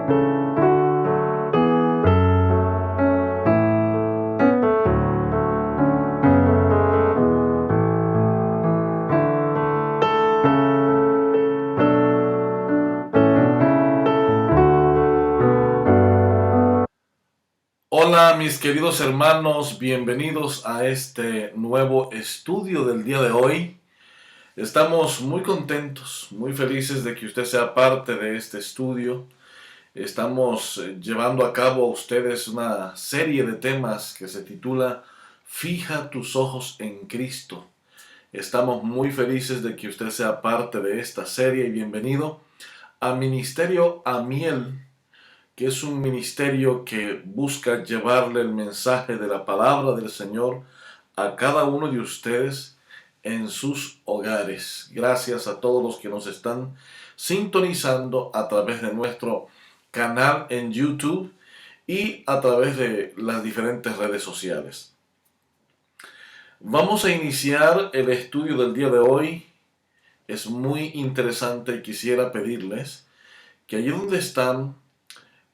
Hola mis queridos hermanos, bienvenidos a este nuevo estudio del día de hoy. Estamos muy contentos, muy felices de que usted sea parte de este estudio. Estamos llevando a cabo a ustedes una serie de temas que se titula Fija tus ojos en Cristo. Estamos muy felices de que usted sea parte de esta serie y bienvenido a Ministerio Amiel, que es un ministerio que busca llevarle el mensaje de la palabra del Señor a cada uno de ustedes en sus hogares. Gracias a todos los que nos están sintonizando a través de nuestro canal en YouTube y a través de las diferentes redes sociales. Vamos a iniciar el estudio del día de hoy. Es muy interesante y quisiera pedirles que allí donde están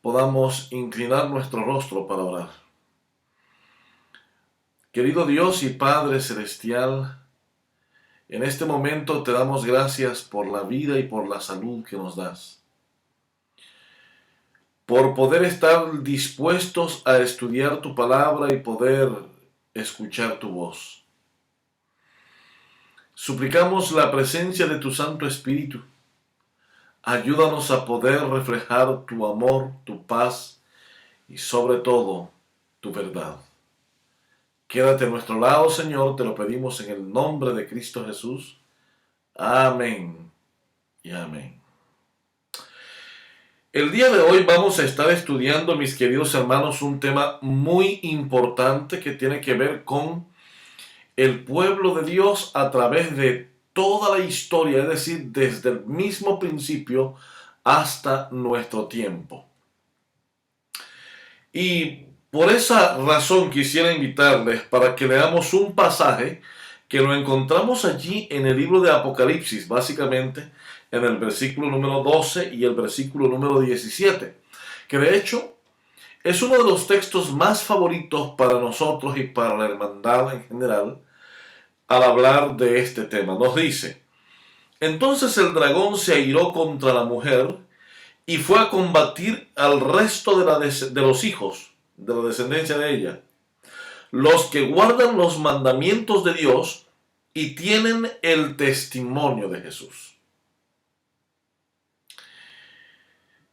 podamos inclinar nuestro rostro para orar. Querido Dios y Padre Celestial, en este momento te damos gracias por la vida y por la salud que nos das, por poder estar dispuestos a estudiar tu palabra y poder escuchar tu voz. Suplicamos la presencia de tu Santo Espíritu. Ayúdanos a poder reflejar tu amor, tu paz y sobre todo tu verdad. Quédate a nuestro lado, Señor, te lo pedimos en el nombre de Cristo Jesús. Amén y amén. El día de hoy vamos a estar estudiando, mis queridos hermanos, un tema muy importante que tiene que ver con el pueblo de Dios a través de toda la historia, es decir, desde el mismo principio hasta nuestro tiempo. Y por esa razón quisiera invitarles para que leamos un pasaje que lo encontramos allí en el libro de Apocalipsis, básicamente en el versículo número 12 y el versículo número 17, que de hecho es uno de los textos más favoritos para nosotros y para la hermandad en general al hablar de este tema. Nos dice: entonces el dragón se airó contra la mujer y fue a combatir al resto de los hijos de la descendencia de ella, los que guardan los mandamientos de Dios y tienen el testimonio de Jesús.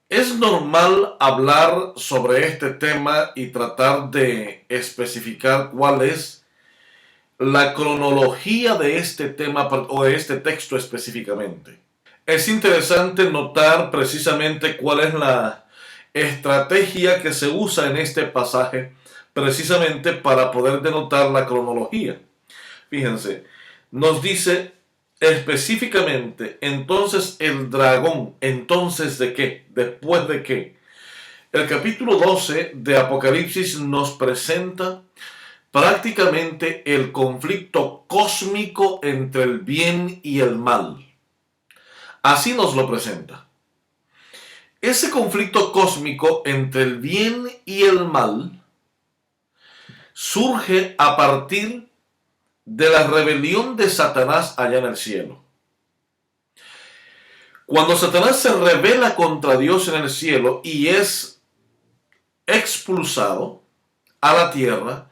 Es normal hablar sobre este tema y tratar de especificar cuál es la cronología de este tema o de este texto específicamente. Es interesante notar precisamente cuál es la estrategia que se usa en este pasaje precisamente para poder denotar la cronología. Fíjense, nos dice específicamente, entonces el dragón, entonces ¿de qué? ¿Después de qué? El capítulo 12 de Apocalipsis nos presenta prácticamente el conflicto cósmico entre el bien y el mal. Así nos lo presenta. Ese conflicto cósmico entre el bien y el mal surge a partir de la rebelión de Satanás allá en el cielo. Cuando Satanás se rebela contra Dios en el cielo y es expulsado a la tierra,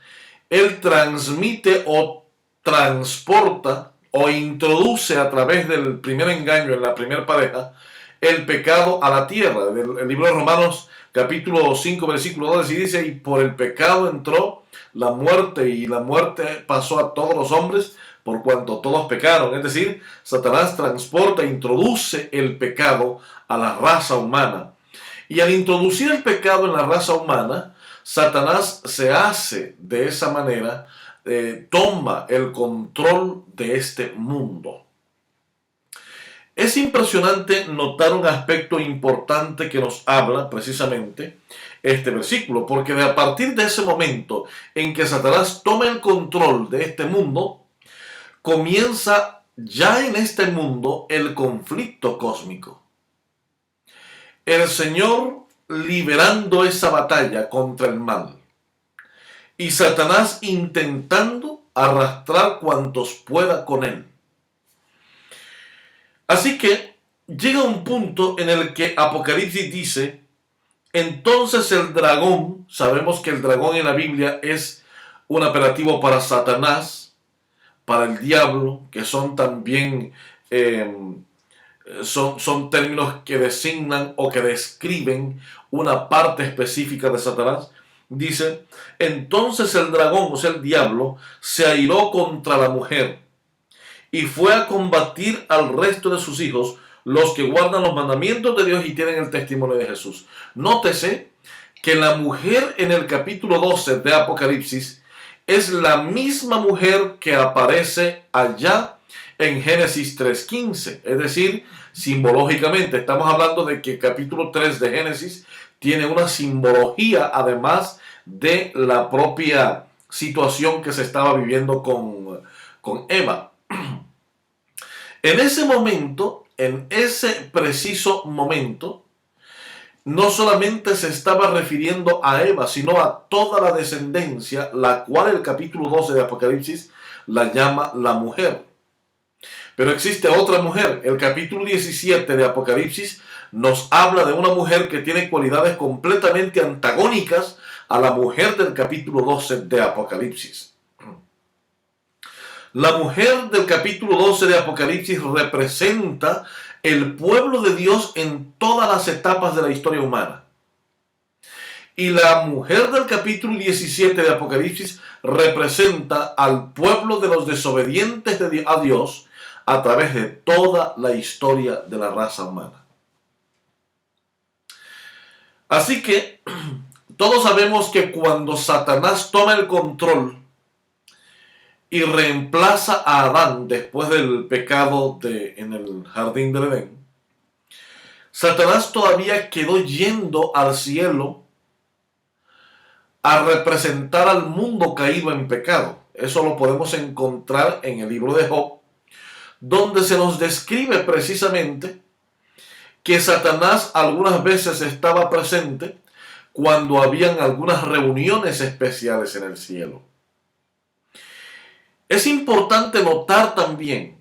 él transmite o transporta o introduce a través del primer engaño en la primera pareja el pecado a la tierra. El libro de Romanos capítulo 5 versículo 12 dice: y por el pecado entró la muerte y la muerte pasó a todos los hombres por cuanto todos pecaron. Es decir, Satanás transporta e introduce el pecado a la raza humana. Y al introducir el pecado en la raza humana, Satanás se hace de esa manera, toma el control de este mundo. Es impresionante notar un aspecto importante que nos habla precisamente este versículo, porque a partir de ese momento en que Satanás toma el control de este mundo, comienza ya en este mundo el conflicto cósmico. El Señor liberando esa batalla contra el mal. Y Satanás intentando arrastrar cuantos pueda con él. Así que llega un punto en el que Apocalipsis dice, entonces el dragón, sabemos que el dragón en la Biblia es un apelativo para Satanás, para el diablo, que son también son términos que designan o que describen una parte específica de Satanás. Dice, entonces el dragón, o sea el diablo, se airó contra la mujer y fue a combatir al resto de sus hijos, los que guardan los mandamientos de Dios y tienen el testimonio de Jesús. Nótese que la mujer en el capítulo 12 de Apocalipsis es la misma mujer que aparece allá en Génesis 3.15. Es decir, simbológicamente estamos hablando de que el capítulo 3 de Génesis tiene una simbología además de la propia situación que se estaba viviendo con Eva. En ese momento, en ese preciso momento, no solamente se estaba refiriendo a Eva, sino a toda la descendencia, la cual el capítulo 12 de Apocalipsis la llama la mujer. Pero existe otra mujer. El capítulo 17 de Apocalipsis nos habla de una mujer que tiene cualidades completamente antagónicas a la mujer del capítulo 12 de Apocalipsis. La mujer del capítulo 12 de Apocalipsis representa el pueblo de Dios en todas las etapas de la historia humana. Y la mujer del capítulo 17 de Apocalipsis representa al pueblo de los desobedientes a Dios a través de toda la historia de la raza humana. Así que todos sabemos que cuando Satanás toma el control y reemplaza a Adán después del pecado en el jardín del Edén, Satanás todavía quedó yendo al cielo a representar al mundo caído en pecado. Eso lo podemos encontrar en el libro de Job, donde se nos describe precisamente que Satanás algunas veces estaba presente cuando habían algunas reuniones especiales en el cielo. Es importante notar también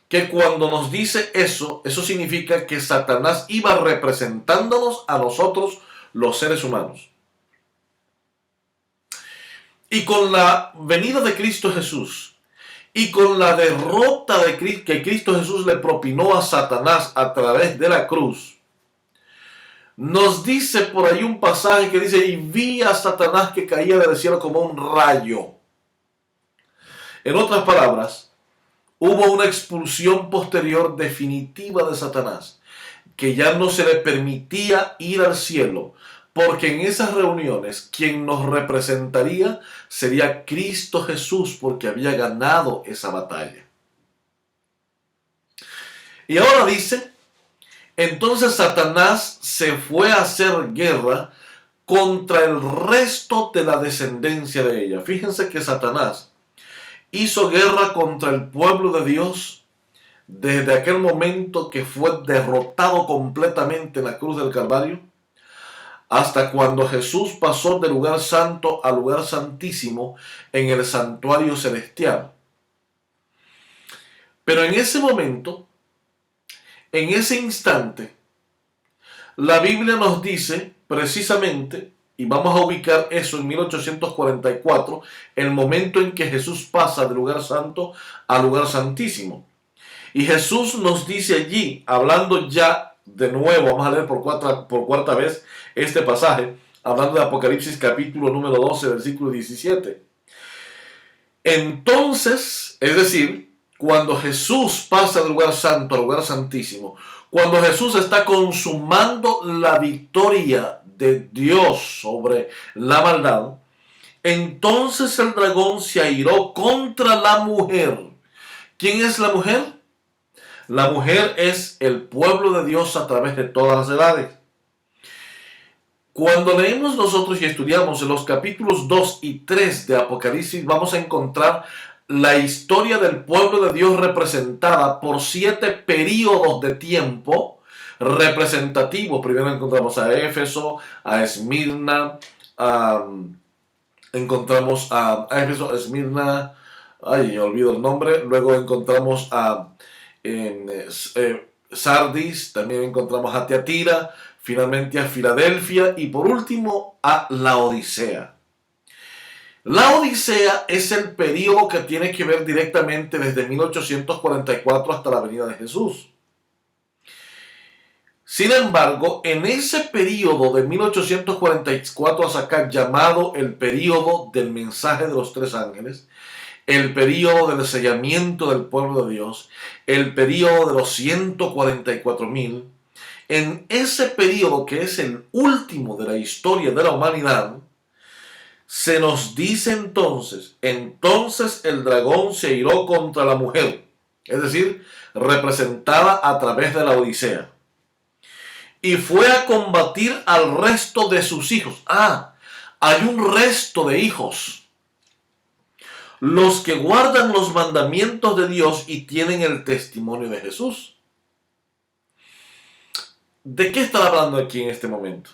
que cuando nos dice eso significa que Satanás iba representándonos a nosotros, los seres humanos. Y con la venida de Cristo Jesús y con la derrota que Cristo Jesús le propinó a Satanás a través de la cruz, nos dice por ahí un pasaje que dice, y vi a Satanás que caía del cielo como un rayo. En otras palabras, hubo una expulsión posterior definitiva de Satanás, que ya no se le permitía ir al cielo, porque en esas reuniones quien nos representaría sería Cristo Jesús, porque había ganado esa batalla. Y ahora dice, entonces Satanás se fue a hacer guerra contra el resto de la descendencia de ella. Fíjense que Satanás hizo guerra contra el pueblo de Dios desde aquel momento que fue derrotado completamente en la cruz del Calvario, hasta cuando Jesús pasó del lugar santo al lugar santísimo en el santuario celestial. Pero en ese momento, en ese instante, la Biblia nos dice precisamente, y vamos a ubicar eso en 1844, el momento en que Jesús pasa del lugar santo al lugar santísimo. Y Jesús nos dice allí, hablando ya de nuevo, vamos a leer por cuarta vez este pasaje, hablando de Apocalipsis capítulo número 12, versículo 17. Entonces, es decir, cuando Jesús pasa del lugar santo al lugar santísimo, cuando Jesús está consumando la victoria de Dios sobre la maldad, entonces el dragón se airó contra la mujer. ¿Quién es la mujer? La mujer es el pueblo de Dios a través de todas las edades. Cuando leemos nosotros y estudiamos en los capítulos 2 y 3 de Apocalipsis, vamos a encontrar la historia del pueblo de Dios representada por 7 períodos de tiempo representativos. Primero encontramos a Éfeso, a Esmirna, encontramos a Éfeso, Esmirna, ay, olvido el nombre. Luego encontramos a Sardis, también encontramos a Tiatira, finalmente a Filadelfia y por último a Laodicea. La Odisea es el periodo que tiene que ver directamente desde 1844 hasta la venida de Jesús. Sin embargo, en ese periodo de 1844 hasta acá, llamado el periodo del mensaje de los tres ángeles, el periodo del sellamiento del pueblo de Dios, el periodo de los 144,000, en ese periodo que es el último de la historia de la humanidad, se nos dice entonces el dragón se iró contra la mujer, es decir, representada a través de la Odisea, y fue a combatir al resto de sus hijos. Hay un resto de hijos, los que guardan los mandamientos de Dios y tienen el testimonio de Jesús. ¿De qué está hablando aquí en este momento?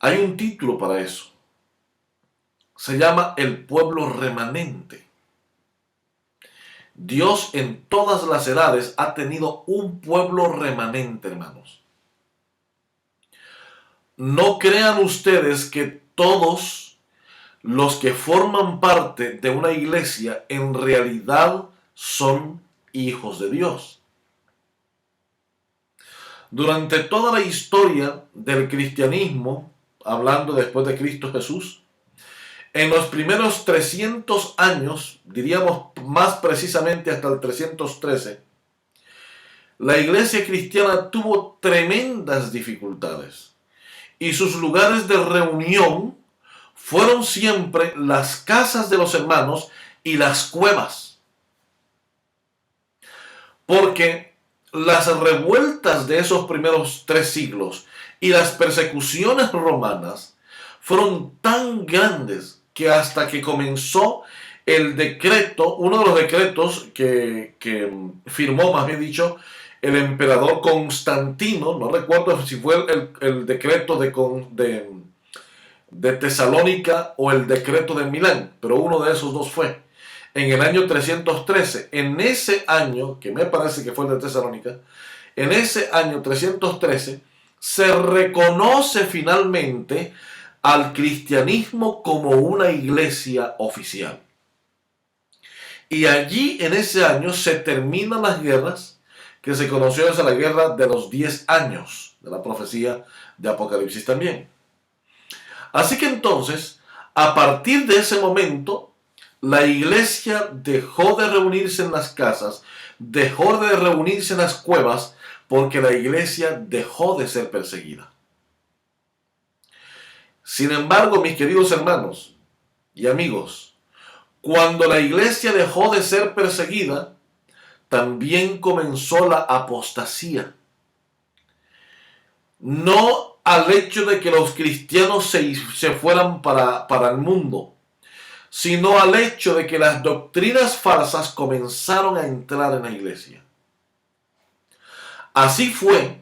Hay un título para eso. Se llama el pueblo remanente. Dios en todas las edades ha tenido un pueblo remanente, hermanos. No crean ustedes que todos los que forman parte de una iglesia en realidad son hijos de Dios. Durante toda la historia del cristianismo, hablando después de Cristo Jesús, en los primeros 300 años, diríamos más precisamente hasta el 313, la iglesia cristiana tuvo tremendas dificultades y sus lugares de reunión fueron siempre las casas de los hermanos y las cuevas. Porque las revueltas de esos primeros 3 siglos y las persecuciones romanas fueron tan grandes que hasta que comenzó el decreto, uno de los decretos que firmó, más bien dicho, el emperador Constantino, no recuerdo si fue el decreto de Tesalónica o el decreto de Milán, pero uno de esos dos fue. En el año 313, en ese año, que me parece que fue el de Tesalónica, en ese año 313, se reconoce finalmente al cristianismo como una iglesia oficial. Y allí, en ese año, se terminan las guerras, que se conoció desde la guerra de los 10 años, de la profecía de Apocalipsis también. Así que entonces, a partir de ese momento, la iglesia dejó de reunirse en las casas, dejó de reunirse en las cuevas, porque la iglesia dejó de ser perseguida. Sin embargo, mis queridos hermanos y amigos, cuando la iglesia dejó de ser perseguida, también comenzó la apostasía. No al hecho de que los cristianos se fueran para el mundo, sino al hecho de que las doctrinas falsas comenzaron a entrar en la iglesia. Así fue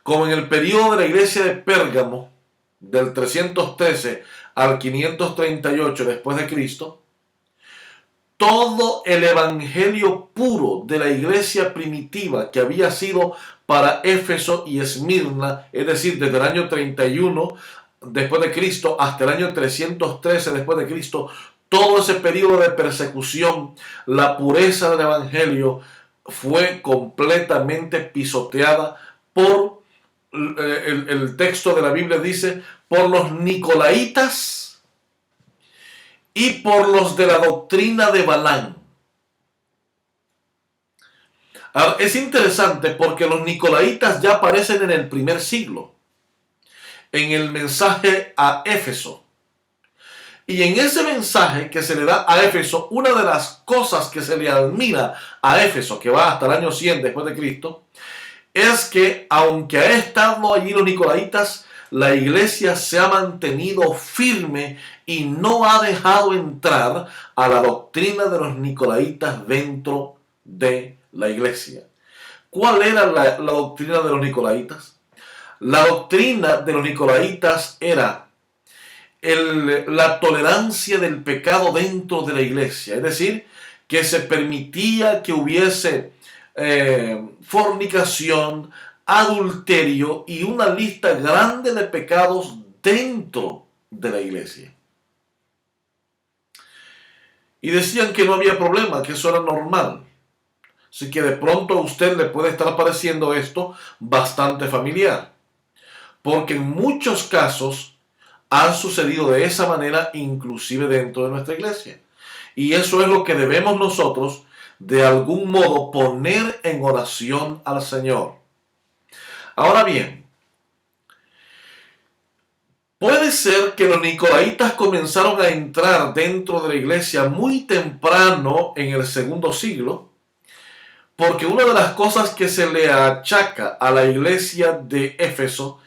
como en el periodo de la iglesia de Pérgamo, del 313 al 538 después de Cristo, todo el evangelio puro de la iglesia primitiva que había sido para Éfeso y Esmirna, es decir, desde el año 31 después de Cristo hasta el año 313 después de Cristo, todo ese periodo de persecución, la pureza del evangelio fue completamente pisoteada por el texto de la Biblia dice, por los nicolaitas y por los de la doctrina de Balaam. Ahora, es interesante porque los nicolaitas ya aparecen en el primer siglo, en el mensaje a Éfeso. Y en ese mensaje que se le da a Éfeso, una de las cosas que se le admira a Éfeso, que va hasta el año 100 después de Cristo, es que aunque ha estado allí los nicolaitas, la iglesia se ha mantenido firme y no ha dejado entrar a la doctrina de los nicolaitas dentro de la iglesia. ¿Cuál era la doctrina de los nicolaitas? La doctrina de los nicolaitas era la tolerancia del pecado dentro de la iglesia, es decir, que se permitía que hubiese fornicación, adulterio y una lista grande de pecados dentro de la iglesia. Y decían que no había problema, que eso era normal. Así que de pronto a usted le puede estar pareciendo esto bastante familiar, porque en muchos casos han sucedido de esa manera, inclusive dentro de nuestra iglesia. Y eso es lo que debemos nosotros, de algún modo, poner en oración al Señor. Ahora bien, puede ser que los nicolaitas comenzaron a entrar dentro de la iglesia muy temprano en el segundo siglo, porque una de las cosas que se le achaca a la iglesia de Éfeso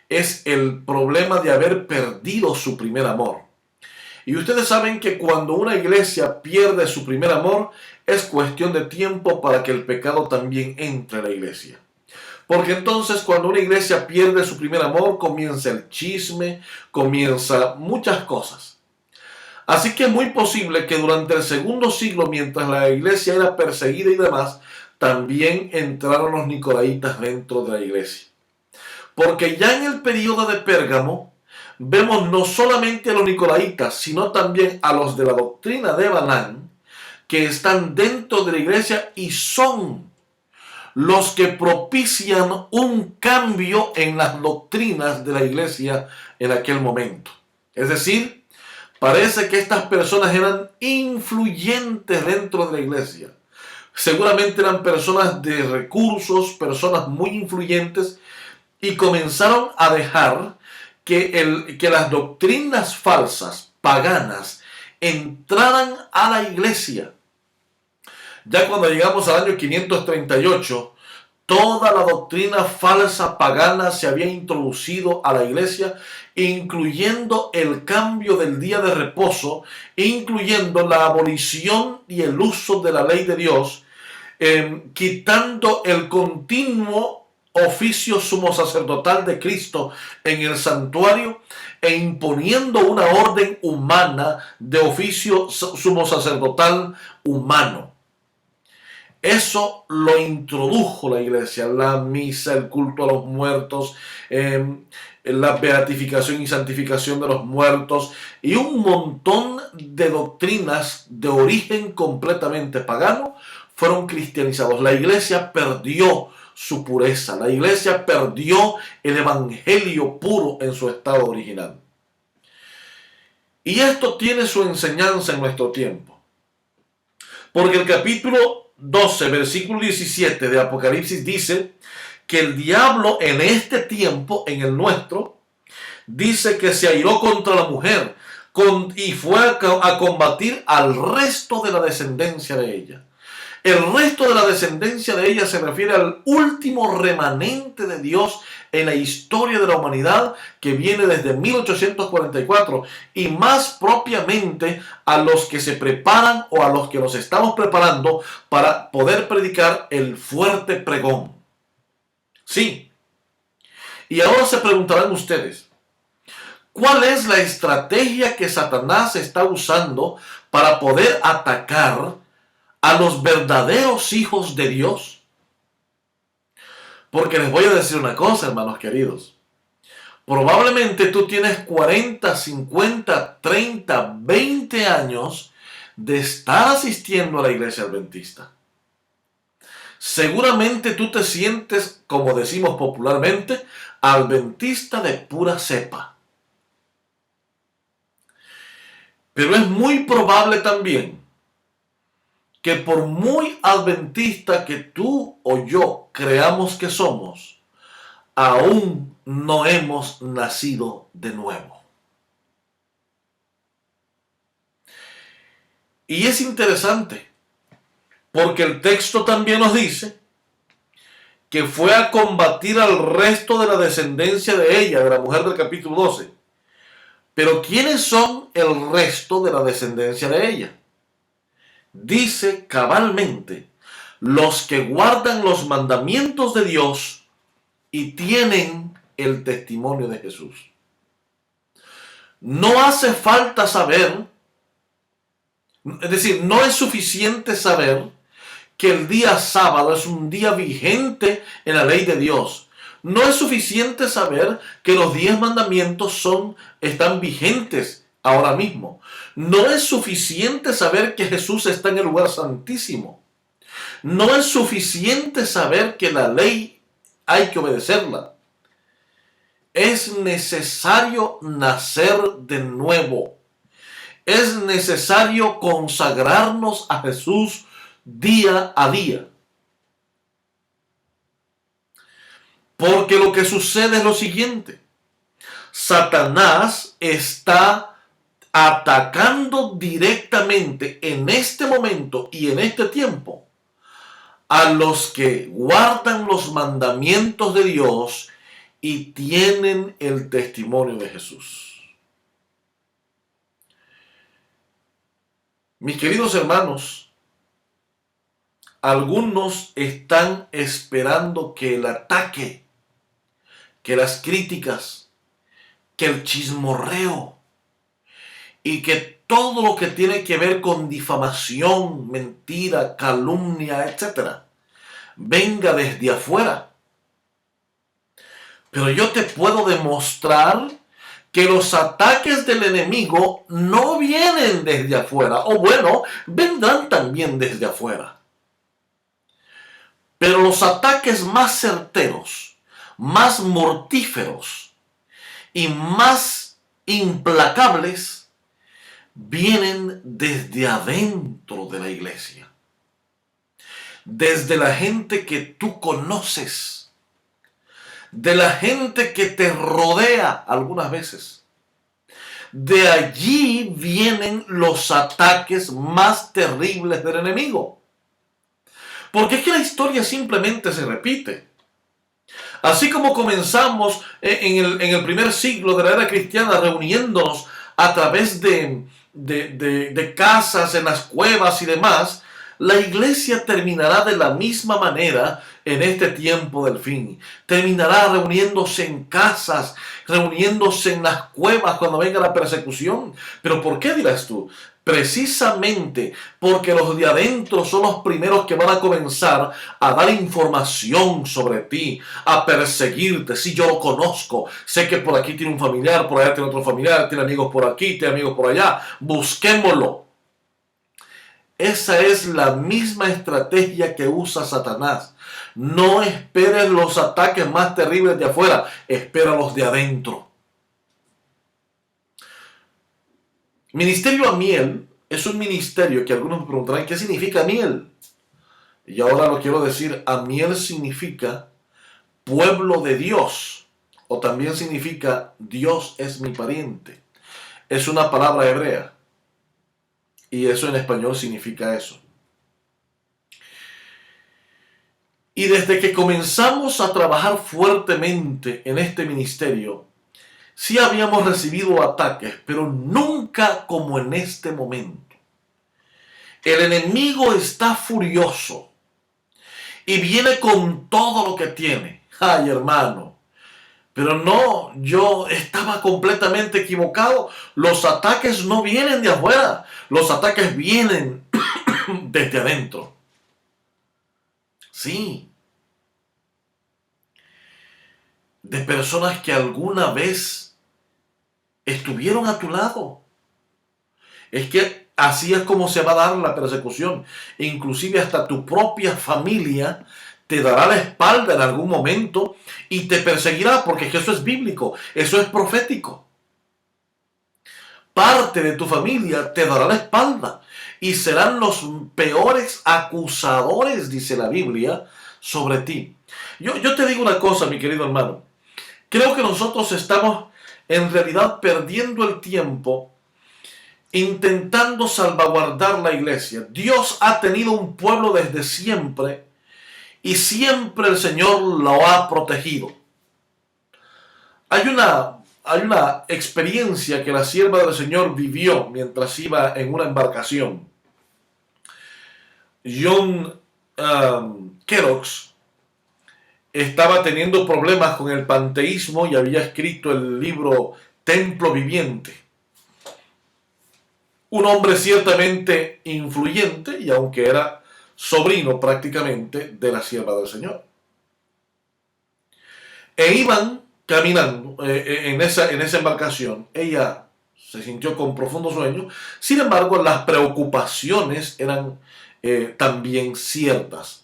es el problema de haber perdido su primer amor. Y ustedes saben que cuando una iglesia pierde su primer amor, es cuestión de tiempo para que el pecado también entre a la iglesia. Porque entonces cuando una iglesia pierde su primer amor, comienza el chisme, comienza muchas cosas. Así que es muy posible que durante el segundo siglo, mientras la iglesia era perseguida y demás, también entraron los nicolaitas dentro de la iglesia. Porque ya en el periodo de Pérgamo, vemos no solamente a los nicolaitas, sino también a los de la doctrina de Balaam, que están dentro de la iglesia y son los que propician un cambio en las doctrinas de la iglesia en aquel momento. Es decir, parece que estas personas eran influyentes dentro de la iglesia. Seguramente eran personas de recursos, personas muy influyentes, y comenzaron a dejar que las doctrinas falsas, paganas, entraran a la iglesia. Ya cuando llegamos al año 538, toda la doctrina falsa pagana se había introducido a la iglesia, incluyendo el cambio del día de reposo, incluyendo la abolición y el uso de la ley de Dios, quitando el continuo oficio sumo sacerdotal de Cristo en el santuario e imponiendo una orden humana de oficio sumo sacerdotal humano. Eso lo introdujo la iglesia, la misa, el culto a los muertos, la beatificación y santificación de los muertos y un montón de doctrinas de origen completamente pagano fueron cristianizados. La iglesia perdió su pureza, la iglesia perdió el evangelio puro en su estado original. Y esto tiene su enseñanza en nuestro tiempo, porque el capítulo 12, versículo 17 de Apocalipsis dice que el diablo en este tiempo, en el nuestro, dice que se airó contra la mujer y fue a combatir al resto de la descendencia de ella. El resto de la descendencia de ella se refiere al último remanente de Dios en la historia de la humanidad, que viene desde 1844, y más propiamente a los que se preparan o a los que nos estamos preparando para poder predicar el fuerte pregón. Sí. Y ahora se preguntarán ustedes, ¿cuál es la estrategia que Satanás está usando para poder atacar a los verdaderos hijos de Dios? Porque les voy a decir una cosa, hermanos queridos. Probablemente tú tienes 40, 50, 30, 20 años de estar asistiendo a la iglesia adventista. Seguramente tú te sientes, como decimos popularmente, adventista de pura cepa. Pero es muy probable también que por muy adventista que tú o yo creamos que somos, aún no hemos nacido de nuevo. Y es interesante, porque el texto también nos dice que fue a combatir al resto de la descendencia de ella, de la mujer del capítulo 12. Pero ¿quiénes son el resto de la descendencia de ella? Dice cabalmente, los que guardan los mandamientos de Dios y tienen el testimonio de Jesús. No hace falta saber, es decir, no es suficiente saber que el día sábado es un día vigente en la ley de Dios. No es suficiente saber que los 10 mandamientos están vigentes ahora mismo. No es suficiente saber que Jesús está en el lugar santísimo. No es suficiente saber que la ley hay que obedecerla. Es necesario nacer de nuevo. Es necesario consagrarnos a Jesús día a día. Porque lo que sucede es lo siguiente. Satanás está atacando directamente en este momento y en este tiempo a los que guardan los mandamientos de Dios y tienen el testimonio de Jesús. Mis queridos hermanos, algunos están esperando que el ataque, que las críticas, que el chismorreo y que todo lo que tiene que ver con difamación, mentira, calumnia, etc., venga desde afuera. Pero yo te puedo demostrar que los ataques del enemigo no vienen desde afuera, o bueno, vendrán también desde afuera. Pero los ataques más certeros, más mortíferos y más implacables vienen desde adentro de la iglesia. Desde la gente que tú conoces, de la gente que te rodea algunas veces. De allí vienen los ataques más terribles del enemigo. Porque es que la historia simplemente se repite. Así como comenzamos en el primer siglo de la era cristiana reuniéndonos a través de casas, en las cuevas y demás, la iglesia terminará de la misma manera en este tiempo del fin. Terminará reuniéndose en casas, reuniéndose en las cuevas cuando venga la persecución. ¿Pero por qué dirás tú? Precisamente porque los de adentro son los primeros que van a comenzar a dar información sobre ti, a perseguirte. Si yo lo conozco, sé que por aquí tiene un familiar, por allá tiene otro familiar, tiene amigos por aquí, tiene amigos por allá. Busquémoslo. Esa es la misma estrategia que usa Satanás. No esperes los ataques más terribles de afuera, espera los de adentro. Ministerio Amiel es un ministerio que algunos me preguntarán ¿qué significa Amiel? Y ahora lo quiero decir, Amiel significa pueblo de Dios, o también significa Dios es mi pariente. Es una palabra hebrea. Y eso en español significa eso. Y desde que comenzamos a trabajar fuertemente en este ministerio, sí habíamos recibido ataques, pero nunca como en este momento. El enemigo está furioso y viene con todo lo que tiene. Ay, hermano. Pero no, yo estaba completamente equivocado. Los ataques no vienen de afuera. Los ataques vienen desde adentro. Sí. De personas que alguna vez estuvieron a tu lado. Es que así es como se va a dar la persecución. Inclusive hasta tu propia familia te dará la espalda en algún momento y te perseguirá, porque eso es bíblico, eso es profético. Parte de tu familia te dará la espalda y serán los peores acusadores, dice la Biblia, sobre ti. Yo te digo una cosa, mi querido hermano. Creo que nosotros estamos en realidad perdiendo el tiempo intentando salvaguardar la iglesia. Dios ha tenido un pueblo desde siempre y siempre el Señor lo ha protegido. Hay una experiencia que la sierva del Señor vivió mientras iba en una embarcación. John Kellogg's estaba teniendo problemas con el panteísmo y había escrito el libro Templo Viviente. Un hombre ciertamente influyente, y aunque era sobrino prácticamente de la sierva del Señor. E iban caminando en esa embarcación. Ella se sintió con profundo sueño. Sin embargo, las preocupaciones eran también ciertas.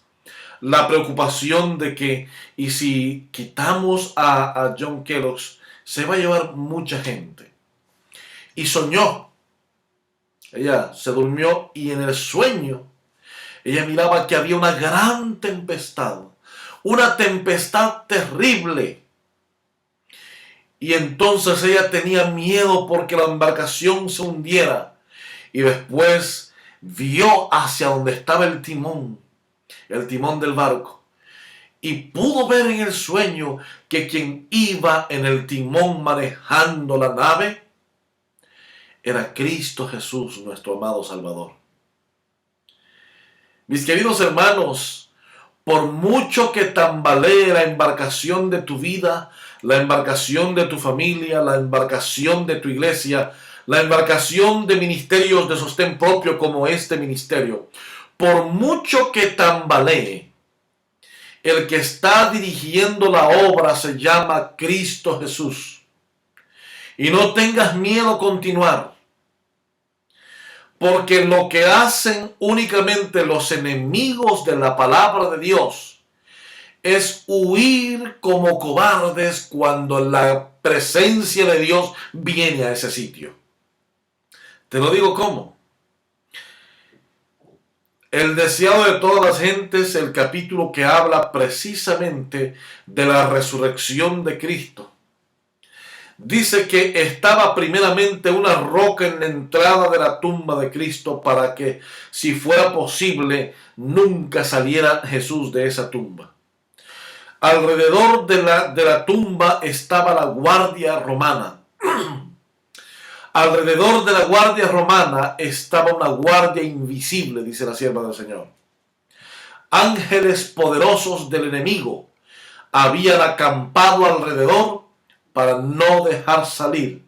La preocupación de que, y si quitamos a John Kellogg's, se va a llevar mucha gente. Y soñó. Ella se durmió y en el sueño ella miraba que había una gran tempestad. Una tempestad terrible. Y entonces ella tenía miedo porque la embarcación se hundiera. Y después vio hacia donde estaba el timón del barco. Y pudo ver en el sueño que quien iba en el timón manejando la nave era Cristo Jesús, nuestro amado Salvador. Mis queridos hermanos, por mucho que tambalee la embarcación de tu vida, la embarcación de tu familia, la embarcación de tu iglesia, la embarcación de ministerios de sostén propio como este ministerio, por mucho que tambalee, el que está dirigiendo la obra se llama Cristo Jesús. Y no tengas miedo a continuar, porque lo que hacen únicamente los enemigos de la palabra de Dios es huir como cobardes cuando la presencia de Dios viene a ese sitio. Te lo digo cómo. El deseado de todas las gentes, el capítulo que habla precisamente de la resurrección de Cristo. Dice que estaba primeramente una roca en la entrada de la tumba de Cristo para que, si fuera posible, nunca saliera Jesús de esa tumba. Alrededor de la tumba estaba la guardia romana. Alrededor de la guardia romana estaba una guardia invisible, dice la sierva del Señor. Ángeles poderosos del enemigo habían acampado alrededor para no dejar salir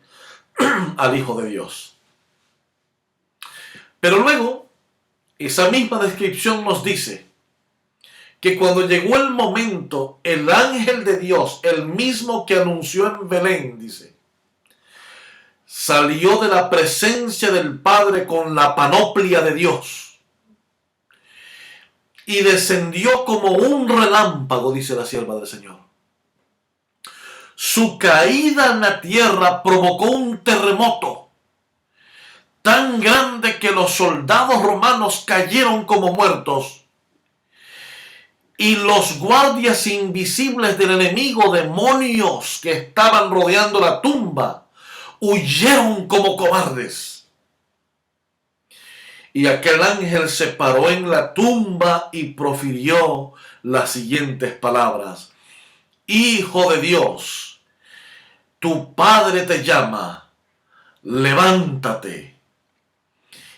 al Hijo de Dios. Pero luego, esa misma descripción nos dice que cuando llegó el momento, el ángel de Dios, el mismo que anunció en Belén, dice, salió de la presencia del Padre con la panoplia de Dios y descendió como un relámpago, dice la sierva del Señor. Su caída en la tierra provocó un terremoto tan grande que los soldados romanos cayeron como muertos y los guardias invisibles del enemigo, demonios que estaban rodeando la tumba, huyeron como cobardes. Y aquel ángel se paró en la tumba y profirió las siguientes palabras: Hijo de Dios, tu Padre te llama, levántate.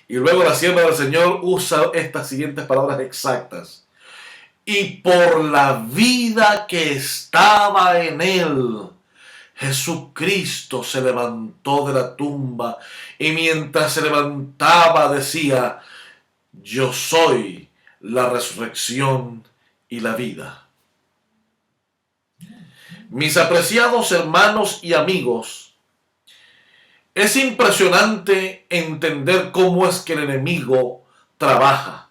Y luego la sierva del Señor usa estas siguientes palabras exactas: y por la vida que estaba en él, Jesucristo se levantó de la tumba y mientras se levantaba decía: yo soy la resurrección y la vida. Mis apreciados hermanos y amigos, es impresionante entender cómo es que el enemigo trabaja,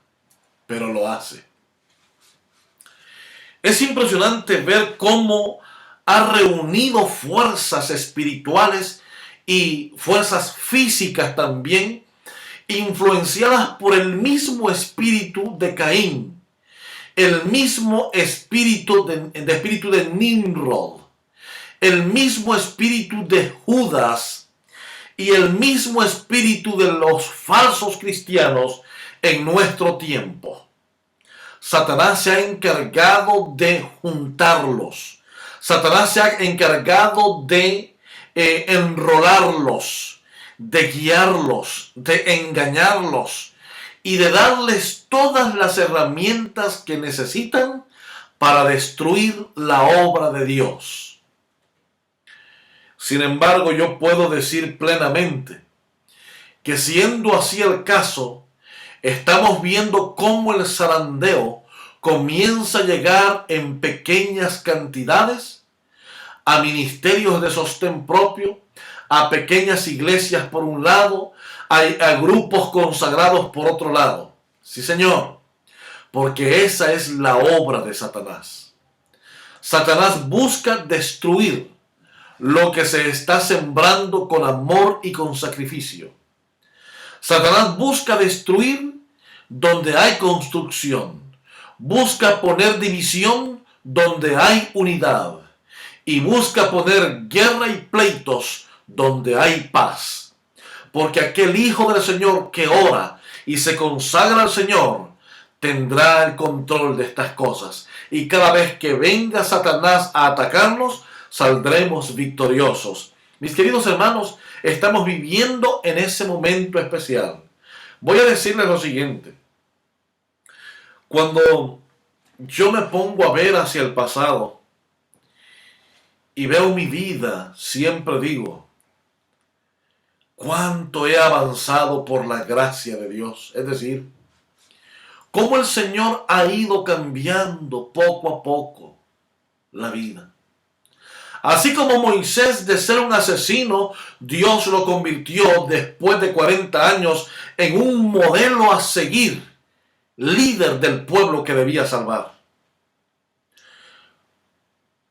pero lo hace. Es impresionante ver cómo ha reunido fuerzas espirituales y fuerzas físicas también, influenciadas por el mismo espíritu de Caín, el mismo espíritu de Nimrod, el mismo espíritu de Judas y el mismo espíritu de los falsos cristianos en nuestro tiempo. Satanás se ha encargado de juntarlos. Satanás se ha encargado de enrolarlos, de guiarlos, de engañarlos y de darles todas las herramientas que necesitan para destruir la obra de Dios. Sin embargo, yo puedo decir plenamente que, siendo así el caso, estamos viendo cómo el zarandeo comienza a llegar en pequeñas cantidades a ministerios de sostén propio, a pequeñas iglesias por un lado, a grupos consagrados por otro lado. Sí, Señor, porque esa es la obra de Satanás. Satanás busca destruir lo que se está sembrando con amor y con sacrificio. Satanás busca destruir donde hay construcción. Busca poner división donde hay unidad. Y busca poner guerra y pleitos donde hay paz. Porque aquel hijo del Señor que ora y se consagra al Señor tendrá el control de estas cosas. Y cada vez que venga Satanás a atacarnos, saldremos victoriosos. Mis queridos hermanos, estamos viviendo en ese momento especial. Voy a decirles lo siguiente. Cuando yo me pongo a ver hacia el pasado y veo mi vida, siempre digo, cuánto he avanzado por la gracia de Dios. Es decir, cómo el Señor ha ido cambiando poco a poco la vida. Así como Moisés, de ser un asesino, Dios lo convirtió después de 40 años en un modelo a seguir, líder del pueblo que debía salvar.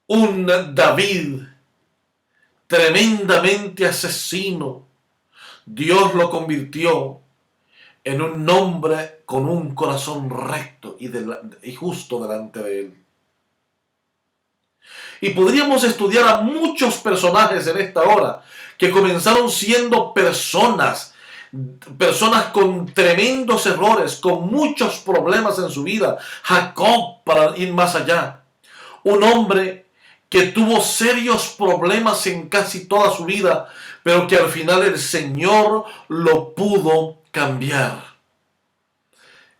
Un David tremendamente asesino, Dios lo convirtió en un hombre con un corazón recto y justo delante de él. Y podríamos estudiar a muchos personajes en esta hora que comenzaron siendo personas con tremendos errores, con muchos problemas en su vida. Jacob, para ir más allá, un hombre que tuvo serios problemas en casi toda su vida, pero que al final el Señor lo pudo cambiar.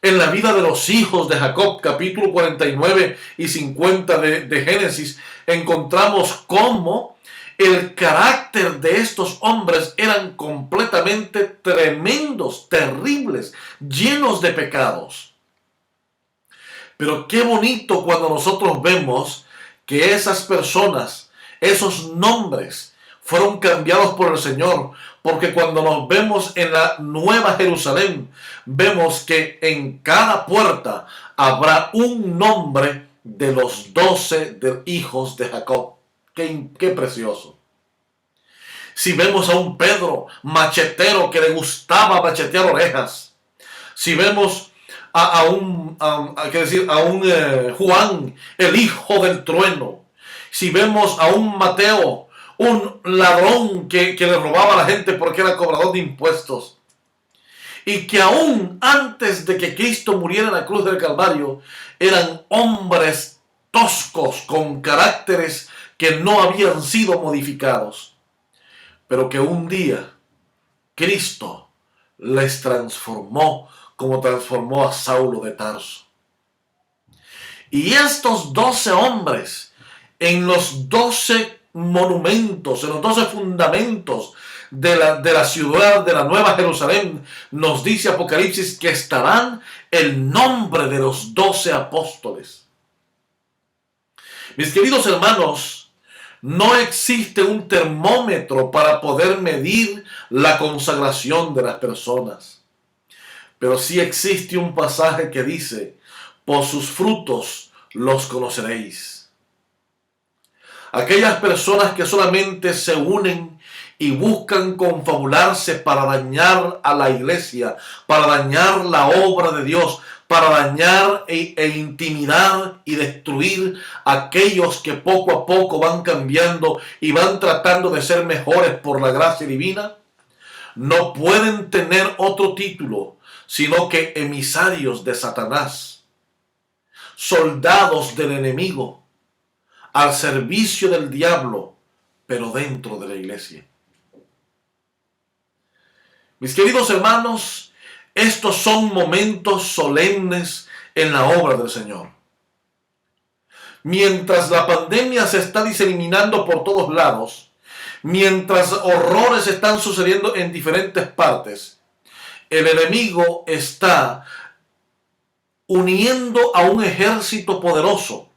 En la vida de los hijos de Jacob, capítulo 49 y 50 de Génesis, encontramos cómo el carácter de estos hombres eran completamente tremendos, terribles, llenos de pecados. Pero qué bonito cuando nosotros vemos que esas personas, esos nombres, fueron cambiados por el Señor, porque cuando nos vemos en la Nueva Jerusalén, vemos que en cada puerta habrá un nombre de los 12 hijos de Jacob. Qué precioso. Si vemos a un Pedro machetero que le gustaba machetear orejas, si vemos a un Juan, el hijo del trueno, si vemos a un Mateo, un ladrón que le robaba a la gente porque era cobrador de impuestos, y que aún antes de que Cristo muriera en la cruz del Calvario, eran hombres toscos con caracteres que no habían sido modificados, pero que un día Cristo les transformó como transformó a Saulo de Tarso. Y estos 12 hombres, en los 12 monumentos, en los 12 fundamentos de la ciudad de la Nueva Jerusalén, nos dice Apocalipsis que estarán el nombre de los 12 apóstoles. Mis queridos hermanos, no existe un termómetro para poder medir la consagración de las personas. Pero sí existe un pasaje que dice, por sus frutos los conoceréis. Aquellas personas que solamente se unen y buscan confabularse para dañar a la iglesia, para dañar la obra de Dios, para dañar e intimidar y destruir a aquellos que poco a poco van cambiando y van tratando de ser mejores por la gracia divina, no pueden tener otro título sino que emisarios de Satanás, soldados del enemigo, al servicio del diablo, pero dentro de la iglesia. Mis queridos hermanos, Estos son momentos solemnes en la obra del Señor. Mientras la pandemia se está diseminando por todos lados, mientras horrores están sucediendo en diferentes partes, el enemigo está uniendo a un ejército poderoso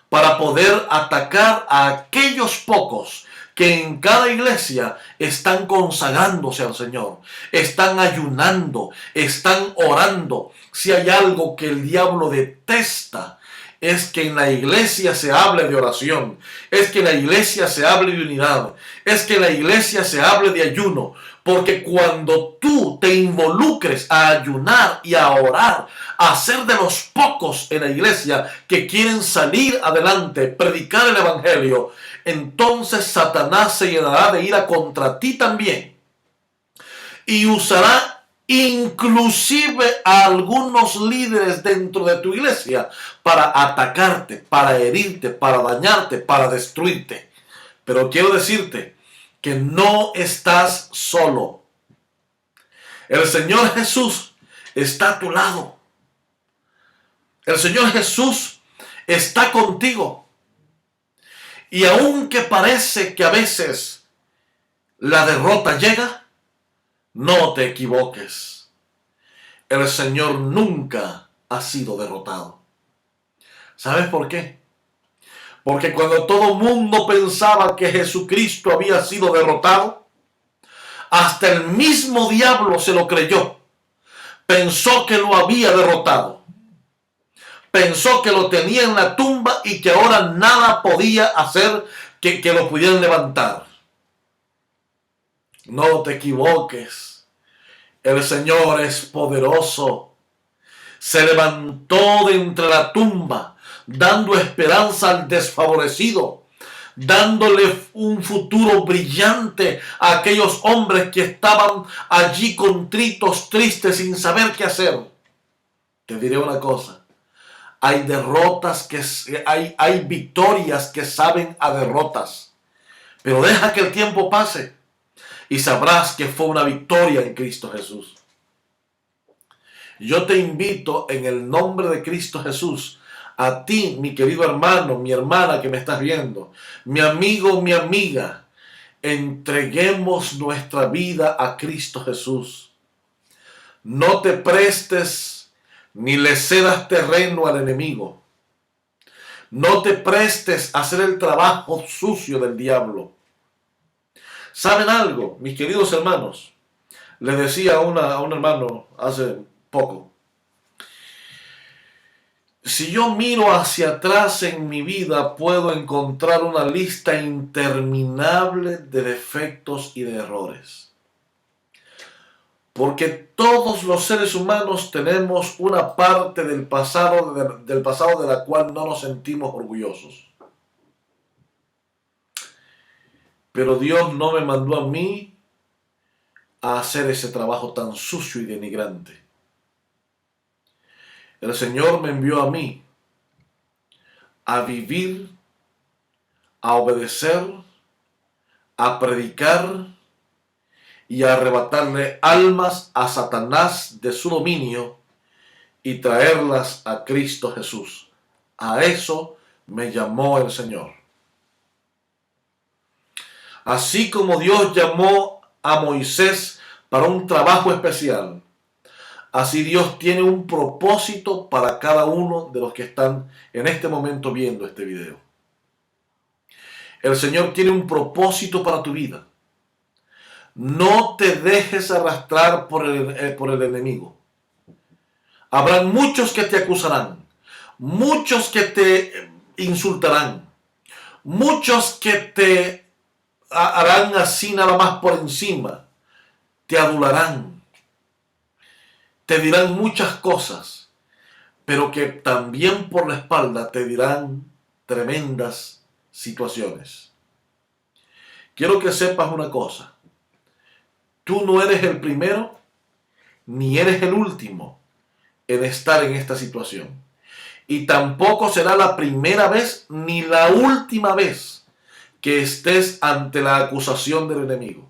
para poder atacar a aquellos pocos que en cada iglesia están consagrándose al Señor, están ayunando, están orando. Si hay algo que el diablo detesta, es que en la iglesia se hable de oración, es que en la iglesia se hable de unidad, es que en la iglesia se hable de ayuno, porque cuando tú te involucres a ayunar y a orar, a ser de los pocos en la iglesia que quieren salir adelante, predicar el evangelio, entonces Satanás se llenará de ira contra ti también y usará inclusive a algunos líderes dentro de tu iglesia para atacarte, para herirte, para dañarte, para destruirte. Pero quiero decirte que no estás solo. El Señor Jesús está a tu lado. El Señor Jesús está contigo. Y aunque parece que a veces la derrota llega, no te equivoques. El Señor nunca ha sido derrotado. ¿Sabes por qué? Porque cuando todo el mundo pensaba que Jesucristo había sido derrotado, hasta el mismo diablo se lo creyó. Pensó que lo había derrotado. Pensó que lo tenía en la tumba y que ahora nada podía hacer que lo pudieran levantar. No te equivoques. El Señor es poderoso. Se levantó de entre la tumba, dando esperanza al desfavorecido, dándole un futuro brillante a aquellos hombres que estaban allí contritos, tristes, sin saber qué hacer. Te diré una cosa. Hay derrotas hay victorias que saben a derrotas. Pero deja que el tiempo pase y sabrás que fue una victoria en Cristo Jesús. Yo te invito en el nombre de Cristo Jesús, a ti, mi querido hermano, mi hermana que me estás viendo, mi amigo, mi amiga, entreguemos nuestra vida a Cristo Jesús. No te prestes ni le cedas terreno al enemigo. No te prestes a hacer el trabajo sucio del diablo. ¿Saben algo, mis queridos hermanos? Le decía a un hermano hace poco. Si yo miro hacia atrás en mi vida, puedo encontrar una lista interminable de defectos y de errores. Porque todos los seres humanos tenemos una parte del pasado de la cual no nos sentimos orgullosos. Pero Dios no me mandó a mí a hacer ese trabajo tan sucio y denigrante. El Señor me envió a mí a vivir, a obedecer, a predicar y a arrebatarle almas a Satanás de su dominio y traerlas a Cristo Jesús. A eso me llamó el Señor. Así como Dios llamó a Moisés para un trabajo especial, así Dios tiene un propósito para cada uno de los que están en este momento viendo este video. El Señor tiene un propósito para tu vida. No te dejes arrastrar por el enemigo. Habrán muchos que te acusarán, muchos que te insultarán, muchos que te harán así nada más por encima, te adularán, te dirán muchas cosas, pero que también por la espalda te dirán tremendas situaciones. Quiero que sepas una cosa. Tú no eres el primero ni eres el último en estar en esta situación. Y tampoco será la primera vez ni la última vez que estés ante la acusación del enemigo.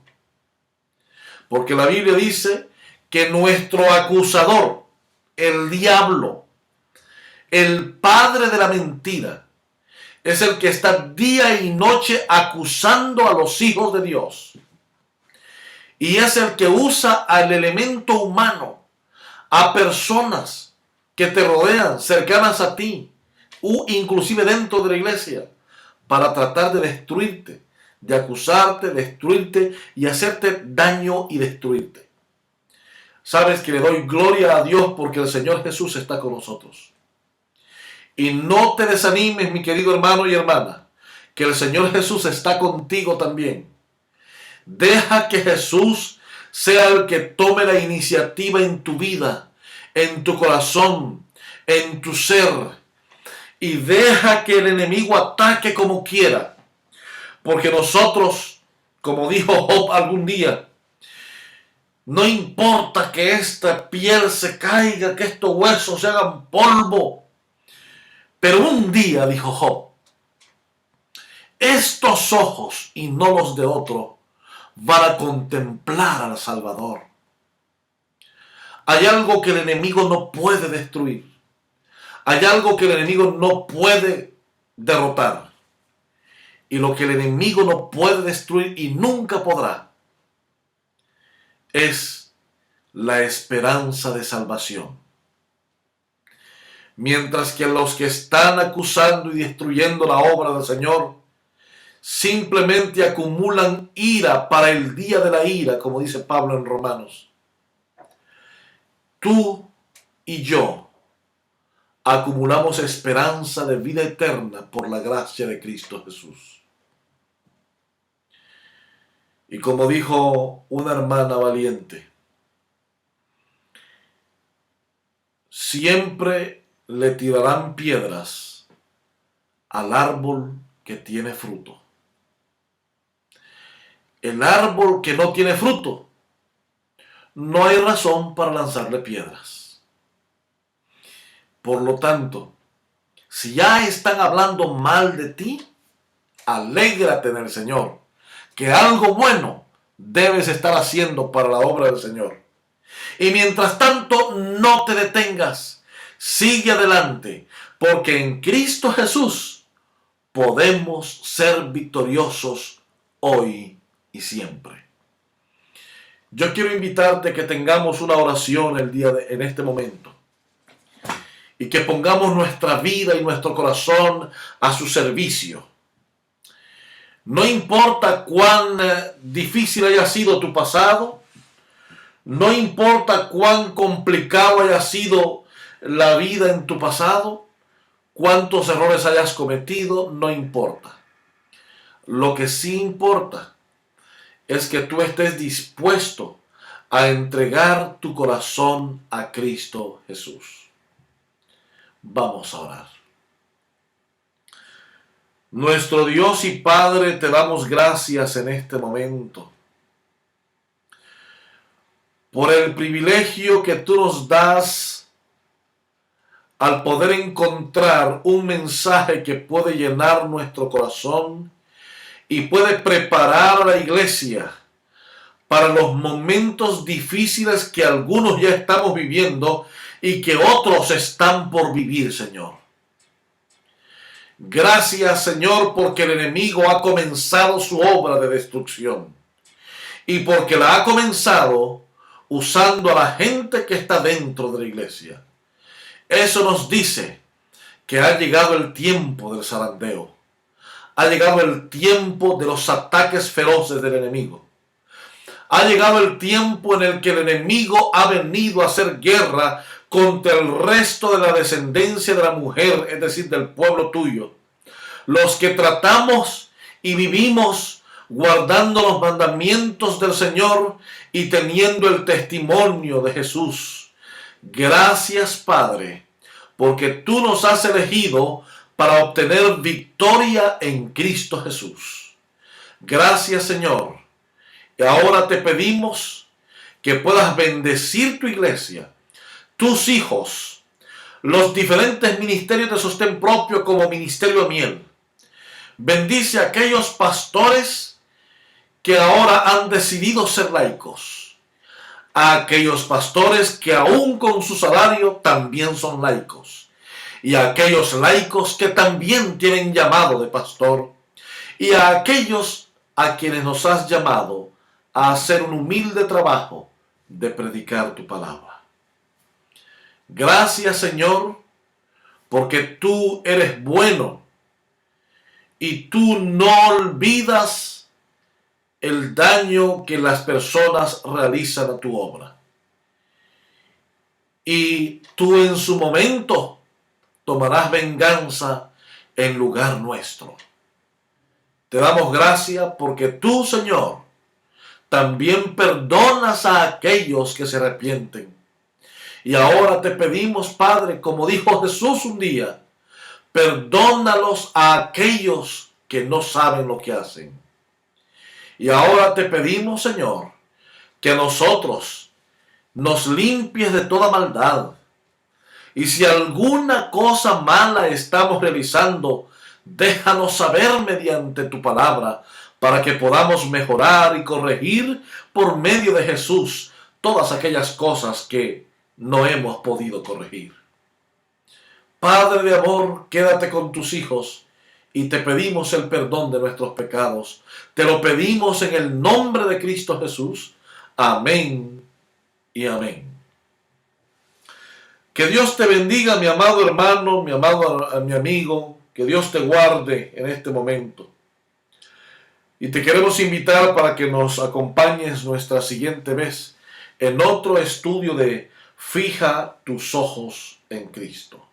Porque la Biblia dice que nuestro acusador, el diablo, el padre de la mentira, es el que está día y noche acusando a los hijos de Dios. Y es el que usa al elemento humano, a personas que te rodean, cercanas a ti, o inclusive dentro de la iglesia, para tratar de destruirte, de acusarte, destruirte y hacerte daño y destruirte. Sabes que le doy gloria a Dios porque el Señor Jesús está con nosotros. Y no te desanimes, mi querido hermano y hermana, que el Señor Jesús está contigo también. Deja que Jesús sea el que tome la iniciativa en tu vida, en tu corazón, en tu ser. Y deja que el enemigo ataque como quiera. Porque nosotros, como dijo Job algún día, no importa que esta piel se caiga, que estos huesos se hagan polvo. Pero un día, dijo Job, estos ojos y no los de otro van a contemplar al Salvador. Hay algo que el enemigo no puede destruir. Hay algo que el enemigo no puede derrotar. Y lo que el enemigo no puede destruir y nunca podrá es la esperanza de salvación. Mientras que los que están acusando y destruyendo la obra del Señor simplemente acumulan ira para el día de la ira, como dice Pablo en Romanos. Tú y yo acumulamos esperanza de vida eterna por la gracia de Cristo Jesús. Y como dijo una hermana valiente, siempre le tirarán piedras al árbol que tiene fruto. El árbol que no tiene fruto, no hay razón para lanzarle piedras. Por lo tanto, si ya están hablando mal de ti, alégrate en el Señor, que algo bueno debes estar haciendo para la obra del Señor. Y mientras tanto, no te detengas, sigue adelante, porque en Cristo Jesús podemos ser victoriosos hoy y siempre. Yo quiero invitarte a que tengamos una oración en este momento y que pongamos nuestra vida y nuestro corazón a su servicio. No importa cuán difícil haya sido tu pasado, no importa cuán complicado haya sido la vida en tu pasado, cuántos errores hayas cometido, no importa. Lo que sí importa es que tú estés dispuesto a entregar tu corazón a Cristo Jesús. Vamos a orar. Nuestro Dios y Padre, te damos gracias en este momento por el privilegio que tú nos das al poder encontrar un mensaje que puede llenar nuestro corazón y puede preparar a la iglesia para los momentos difíciles que algunos ya estamos viviendo y que otros están por vivir, Señor. Gracias, Señor, porque el enemigo ha comenzado su obra de destrucción y porque la ha comenzado usando a la gente que está dentro de la iglesia. Eso nos dice que ha llegado el tiempo del zarandeo. Ha llegado el tiempo de los ataques feroces del enemigo. Ha llegado el tiempo en el que el enemigo ha venido a hacer guerra contra el resto de la descendencia de la mujer, es decir, del pueblo tuyo. Los que tratamos y vivimos guardando los mandamientos del Señor y teniendo el testimonio de Jesús. Gracias, Padre, porque tú nos has elegido para obtener victoria en Cristo Jesús. Gracias, Señor. Y ahora te pedimos que puedas bendecir tu iglesia, tus hijos, los diferentes ministerios de sostén propio como Ministerio Miel. Bendice a aquellos pastores que ahora han decidido ser laicos. a aquellos pastores que aún con su salario también son laicos, y a aquellos laicos que también tienen llamado de pastor, y a aquellos a quienes nos has llamado a hacer un humilde trabajo de predicar tu palabra. Gracias, Señor, porque tú eres bueno y tú no olvidas el daño que las personas realizan a tu obra. Y tú en su momento tomarás venganza en lugar nuestro. Te damos gracias porque tú, Señor, también perdonas a aquellos que se arrepienten. Y ahora te pedimos, Padre, como dijo Jesús un día, perdónalos a aquellos que no saben lo que hacen. Y ahora te pedimos, Señor, que a nosotros nos limpies de toda maldad. Y si alguna cosa mala estamos realizando, déjanos saber mediante tu palabra, para que podamos mejorar y corregir por medio de Jesús todas aquellas cosas que no hemos podido corregir. Padre de amor, quédate con tus hijos y te pedimos el perdón de nuestros pecados. Te lo pedimos en el nombre de Cristo Jesús. Amén y amén. Que Dios te bendiga, mi amado hermano, mi amigo. Que Dios te guarde en este momento. Y te queremos invitar para que nos acompañes nuestra siguiente vez en otro estudio de Fija tus ojos en Cristo.